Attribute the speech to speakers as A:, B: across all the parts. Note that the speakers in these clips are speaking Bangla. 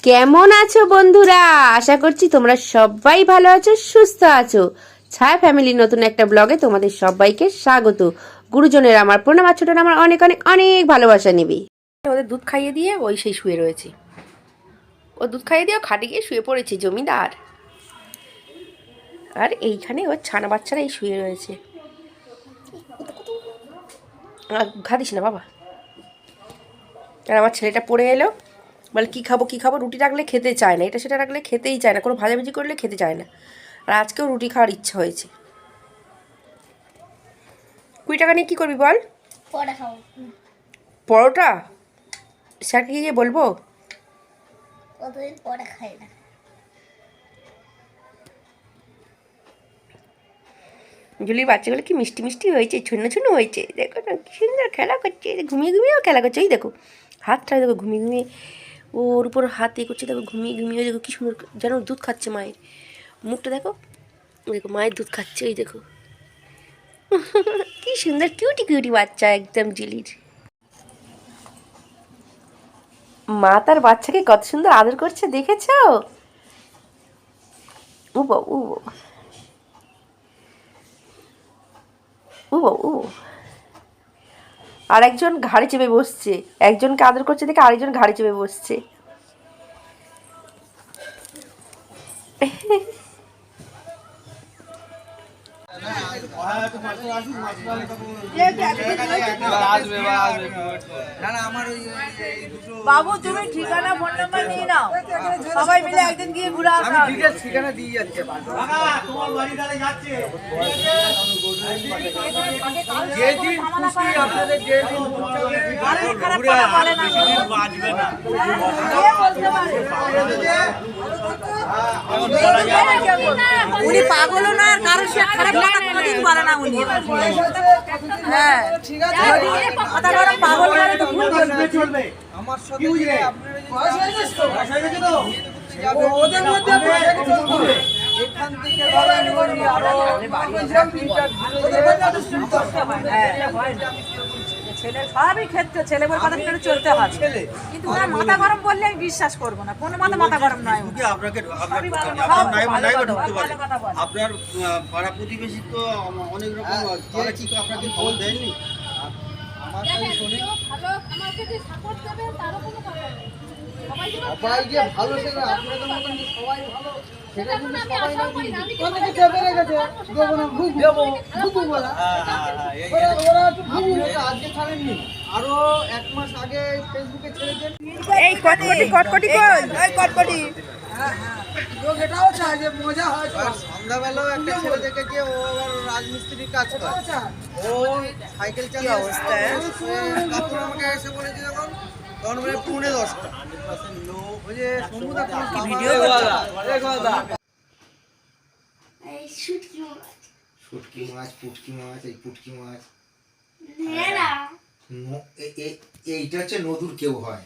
A: কেমন আছো বন্ধুরা? আশা করছি তোমরা সবাই ভালো আছো, সুস্থ আছো। ছায়া ফ্যামিলির নতুন একটা ব্লগে তোমাদের সবাইকে স্বাগত। গুরুজনের আমার প্রণাম, আর ছোটরা আমার অনেক অনেক অনেক ভালোবাসা নিবি। ওদের দুধ খাইয়ে দিয়ে ওই সেই শুয়ে রয়েছে। ও দুধ খাইয়ে দিয়ে খাটে গিয়ে শুয়ে পড়েছে জমিদার। আর এইখানে ওর ছানা বাচ্চারা এই শুয়ে রয়েছে। ঘা দিস না বাবা। আর আমার ছেলেটা পড়ে এলো, বলে কী খাবো কী খাবো, রুটি রাখলে খেতে চায় না, এটা সেটা রাখলে খেতেই চায় না, কোনো ভাজাভুজি করলে খেতে চায় না। আর আজকেও রুটি খাওয়ার ইচ্ছা হয়েছে। 20 টাকা নিয়ে কী করবি বল? পরোটা? স্যারকে গিয়ে বলবো?
B: কতদিন পরে খাই না।
A: জুলির বাচ্চাগুলো কি মিষ্টি মিষ্টি হয়েছে, ছন্ন ছন্ন হয়েছে, দেখো না কি সুন্দর খেলা করছে, ঘুমিয়ে ঘুমিয়েও খেলা করছে। ওই দেখো হাতটা দেখো ঘুমিয়ে ঘুমিয়ে ওর উপর হাত ইয়ে করছে, দেখো ঘুমিয়ে ঘুমিয়ে, দেখো কী সুন্দর যেন দুধ খাচ্ছে মায়ের। মুখটা দেখো, দেখো মায়ের দুধ খাচ্ছে, ওই দেখো কি সুন্দর কিউটি কিউটি বাচ্চা একদম জুলির। মা তার বাচ্চাকে কত সুন্দর আদর করছে, দেখেছো? উবো উবো উবো উবো। আর একজন ঘাড়ে চেপে বসছে, একজনকে আদর করছে দেখে আরেকজন ঘাড়ে চেপে বসছে।
C: বাবু তুমি ঠিকানা ফোন নাম্বার নিয়ে নাও, সবাই মিলে একদিন গিয়ে ঘুরে আসো। আমি ডিটেইলস ঠিকানা দিয়ে যাচ্ছি। তোমার বাড়ি তাহলে যাচ্ছে। যেদিন খুশি আপনাদের যেদিন ঘুরে বাজবে না। উনি পাগলও না, আর কারোর সাথে খারাপ কথা কোনোদিন বলে না উনি। হ্যাঁ ঠিক আছে, কথা বড় পাগল মানে তো ভুল চলবে। আমার সাথে আপনারা তো ওদের মধ্যে এখান থেকে ছেলের সবই ক্ষেত্রে ছেলে বলে কথা শুনে চলতে হয়, কিন্তু ওনার মাথা গরম বললে আমি বিশ্বাস করবো না। কোনো মাথা গরম নয়।
D: আপনার পাড়া প্রতিবেশী তো অনেক রকম, তারা কি আপনাকে খবর দেয়নি? সবাই যে ভালো সেটা আপনাদের মতন সবাই ভালো সেটা কিন্তু সবাই না, অনেকে চেপে রেখেছে দেবো না ঘুঘু বলা, ওরা একটু ঘুঘু আজকে ছাড়েননি, আরো 1 মাস আগে ফেসবুকে ছেড়েছেন।
A: এই কটকটি কটকটি কই?
C: এই কটকটি
D: লোক এটাও চায় যে মজা হয়। সন্ধ্যাবেলাও একটা ছেলে দেখেছে, ও আবার রাজমিস্ত্রির কাজ করে, ও সাইকেল চালিয়ে অবস্থা কাপড় আমাকে এসে বলেছে যখন, তখন বলে 10:45 ওই যে সমুদ্র ভিডিও শুটকি মাছ পুটকি মাছ, এই পুটকি মাছ এইটা হচ্ছে নদুর কেউ হয়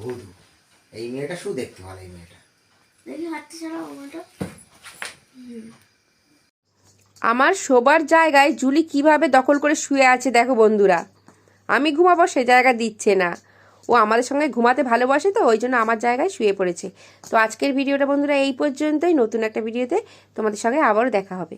D: ভুধু। এই মেয়েটা শুধু দেখতে ভালো, এই মেয়েটা দেখি হাঁটতে ছাড়া ওটা।
A: আমার শোবার জায়গায় জুলি কিভাবে দখল করে শুয়ে আছে দেখো বন্ধুরা। আমি ঘুমাবো সে জায়গা দিচ্ছে না, ও আমাদের সঙ্গে ঘুমাতে ভালোবাসে, তো ওই জন্য আমার জায়গায় শুয়ে পড়েছে। তো আজকের ভিডিওটা বন্ধুরা এই পর্যন্তই। নতুন একটা ভিডিওতে তোমাদের সঙ্গে আবারও দেখা হবে।